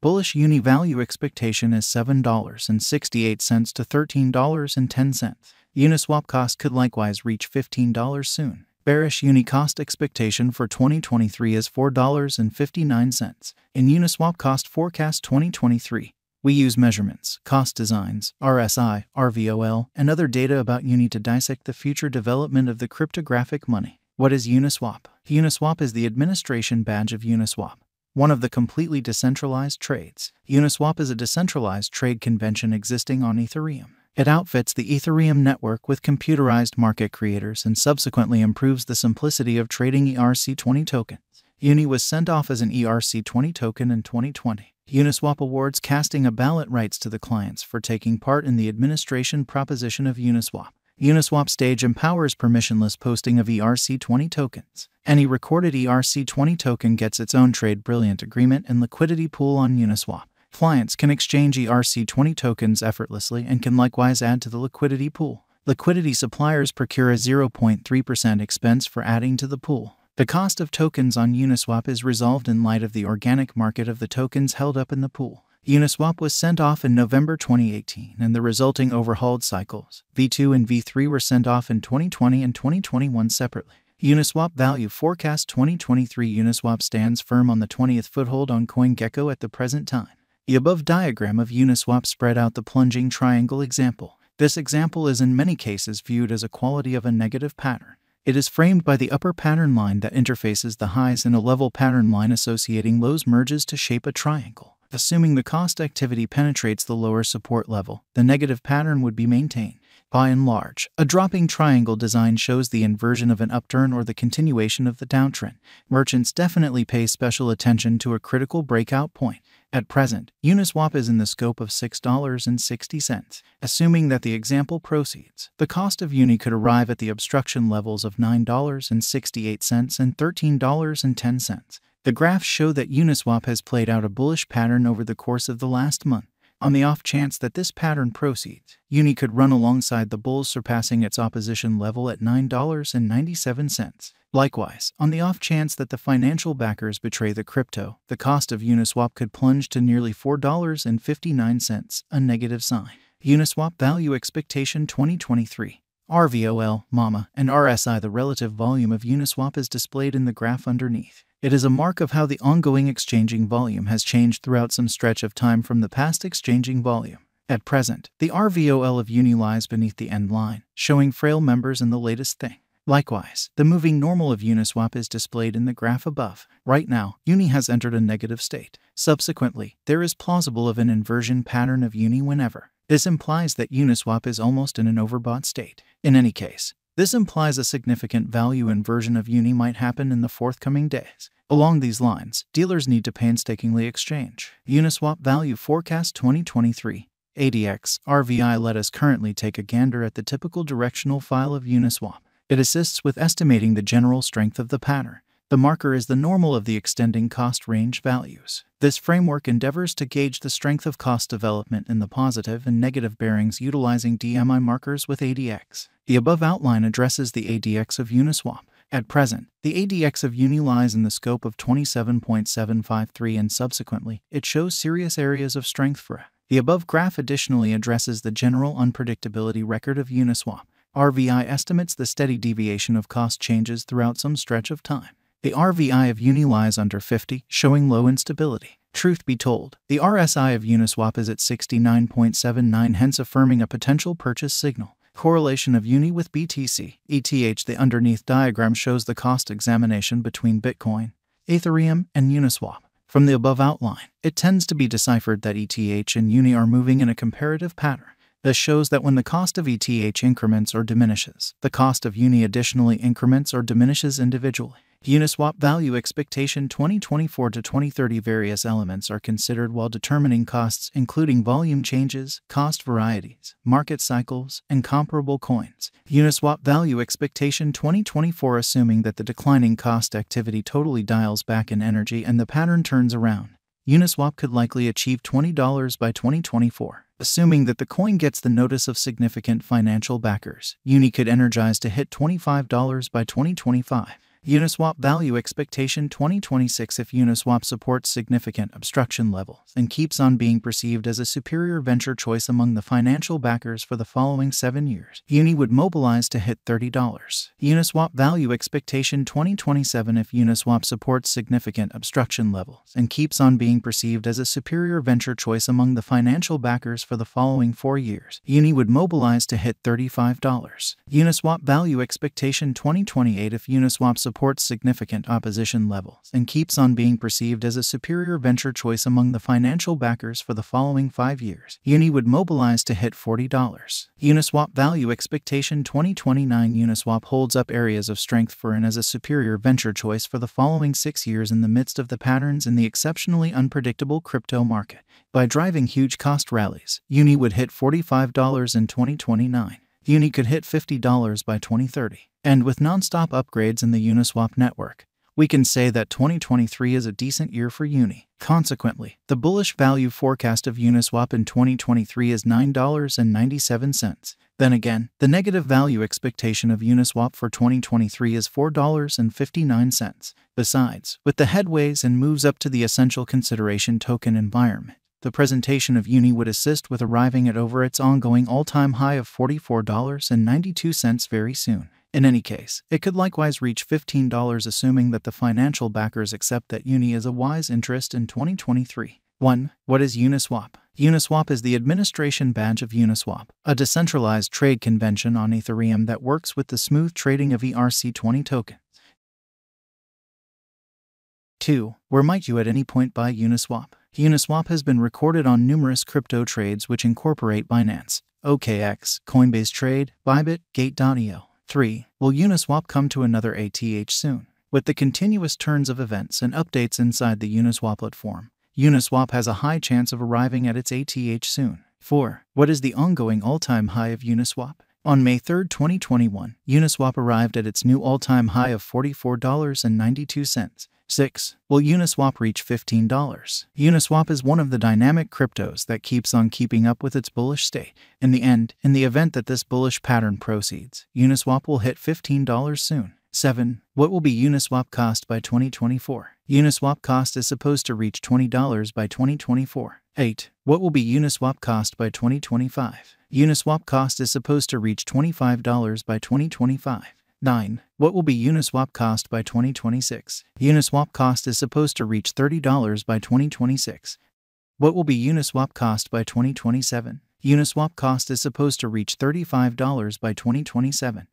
Bullish Uni value expectation is $7.68 to $13.10. Uniswap cost could likewise reach $15 soon. Bearish Uni cost expectation for 2023 is $4.59. In Uniswap cost forecast 2023, we use measurements, cost designs, RSI, RVOL, and other data about Uni to dissect the future development of the cryptographic money. What is Uniswap? Uniswap is the administration badge of Uniswap, one of the completely decentralized trades. Uniswap is a decentralized trade convention existing on Ethereum. It outfits the Ethereum network with computerized market creators and subsequently improves the simplicity of trading ERC20 tokens. Uni was sent off as an ERC20 token in 2020. Uniswap awards casting a ballot rights to the clients for taking part in the administration proposition of Uniswap. Uniswap stage empowers permissionless posting of ERC20 tokens. Any recorded ERC20 token gets its own trade brilliant agreement and liquidity pool on Uniswap. Clients can exchange ERC20 tokens effortlessly and can likewise add to the liquidity pool. Liquidity suppliers procure a 0.3% expense for adding to the pool. The cost of tokens on Uniswap is resolved in light of the organic market of the tokens held up in the pool. Uniswap was sent off in November 2018, and the resulting overhauled cycles, V2 and V3, were sent off in 2020 and 2021 separately. Uniswap value forecast 2023. Uniswap stands firm on the 20th foothold on CoinGecko at the present time. The above diagram of Uniswap spread out the plunging triangle example. This example is in many cases viewed as a quality of a negative pattern. It is framed by the upper pattern line that interfaces the highs and a level pattern line associating lows merges to shape a triangle. Assuming the cost activity penetrates the lower support level, the negative pattern would be maintained. By and large, a dropping triangle design shows the inversion of an upturn or the continuation of the downtrend. Merchants definitely pay special attention to a critical breakout point. At present, Uniswap is in the scope of $6.60. Assuming that the example proceeds, the cost of Uni could arrive at the obstruction levels of $9.68 and $13.10. The graphs show that Uniswap has played out a bullish pattern over the course of the last month. On the off chance that this pattern proceeds, Uni could run alongside the bulls, surpassing its opposition level at $9.97. Likewise, on the off chance that the financial backers betray the crypto, the cost of Uniswap could plunge to nearly $4.59, a negative sign. Uniswap value expectation 2023. RVOL, MAMA, and RSI. The relative volume of Uniswap is displayed in the graph underneath. It is a mark of how the ongoing exchanging volume has changed throughout some stretch of time from the past exchanging volume. At present, the RVOL of Uni lies beneath the end line, showing frail members in the latest thing. Likewise, the moving normal of Uniswap is displayed in the graph above. Right now, Uni has entered a negative state. Subsequently, there is plausible of an inversion pattern of Uni whenever. This implies that Uniswap is almost in an overbought state. In any case, this implies a significant value inversion of Uni might happen in the forthcoming days. Along these lines, dealers need to painstakingly exchange. Uniswap value forecast 2023. ADX, RVI. Let us currently take a gander at the typical directional file of Uniswap. It assists with estimating the general strength of the pattern. The marker is the normal of the extending cost range values. This framework endeavors to gauge the strength of cost development in the positive and negative bearings utilizing DMI markers with ADX. The above outline addresses the ADX of Uniswap. At present, the ADX of Uni lies in the scope of 27.753, and subsequently, it shows serious areas of strength for it. The above graph additionally addresses the general unpredictability record of Uniswap. RVI estimates the steady deviation of cost changes throughout some stretch of time. The RVI of Uni lies under 50, showing low instability. Truth be told, the RSI of Uniswap is at 69.79, hence affirming a potential purchase signal. Correlation of Uni with BTC, ETH. The underneath diagram shows the cost examination between Bitcoin, Ethereum, and Uniswap. From the above outline, it tends to be deciphered that ETH and Uni are moving in a comparative pattern. This shows that when the cost of ETH increments or diminishes, the cost of Uni additionally increments or diminishes individually. Uniswap value expectation 2024 to 2030. Various elements are considered while determining costs, including volume changes, cost varieties, market cycles, and comparable coins. Uniswap value expectation 2024. Assuming that the declining cost activity totally dials back in energy and the pattern turns around, Uniswap could likely achieve $20 by 2024. Assuming that the coin gets the notice of significant financial backers, Uni could energize to hit $25 by 2025. Uniswap value expectation 2026. If Uniswap supports significant obstruction levels and keeps on being perceived as a superior venture choice among the financial backers for the following 7 years, Uni would mobilize to hit $30. Uniswap value expectation 2027. If Uniswap supports significant obstruction levels and keeps on being perceived as a superior venture choice among the financial backers for the following 4 years, Uni would mobilize to hit $35. Uniswap value expectation 2028. If Uniswap supports significant opposition levels and keeps on being perceived as a superior venture choice among the financial backers for the following 5 years, Uni would mobilize to hit $40. Uniswap value expectation 2029. Uniswap holds up areas of strength for and as a superior venture choice for the following 6 years in the midst of the patterns in the exceptionally unpredictable crypto market. By driving huge cost rallies, Uni would hit $45 in 2029. Uni could hit $50 by 2030. And with non-stop upgrades in the Uniswap network, we can say that 2023 is a decent year for Uni. Consequently, the bullish value forecast of Uniswap in 2023 is $9.97. Then again, the negative value expectation of Uniswap for 2023 is $4.59. Besides, with the headways and moves up to the essential consideration token environment, the presentation of Uni would assist with arriving at over its ongoing all-time high of $44.92 very soon. In any case, it could likewise reach $15 assuming that the financial backers accept that Uni is a wise interest in 2023. 1. What is Uniswap? Uniswap is the administration badge of Uniswap, a decentralized trade convention on Ethereum that works with the smooth trading of ERC20 tokens. 2. Where might you at any point buy Uniswap? Uniswap has been recorded on numerous crypto trades which incorporate Binance, OKX, Coinbase Trade, Bybit, Gate.io. 3. Will Uniswap come to another ATH soon? With the continuous turns of events and updates inside the Uniswap platform, Uniswap has a high chance of arriving at its ATH soon. 4. What is the ongoing all-time high of Uniswap? On May 3, 2021, Uniswap arrived at its new all-time high of $44.92. 6. Will Uniswap reach $15? Uniswap is one of the dynamic cryptos that keeps on keeping up with its bullish state. In the end, in the event that this bullish pattern proceeds, Uniswap will hit $15 soon. 7. What will be Uniswap cost by 2024? Uniswap cost is supposed to reach $20 by 2024. 8. What will be Uniswap cost by 2025? Uniswap cost is supposed to reach $25 by 2025. 9. What will be Uniswap cost by 2026? Uniswap cost is supposed to reach $30 by 2026. What will be Uniswap cost by 2027? Uniswap cost is supposed to reach $35 by 2027.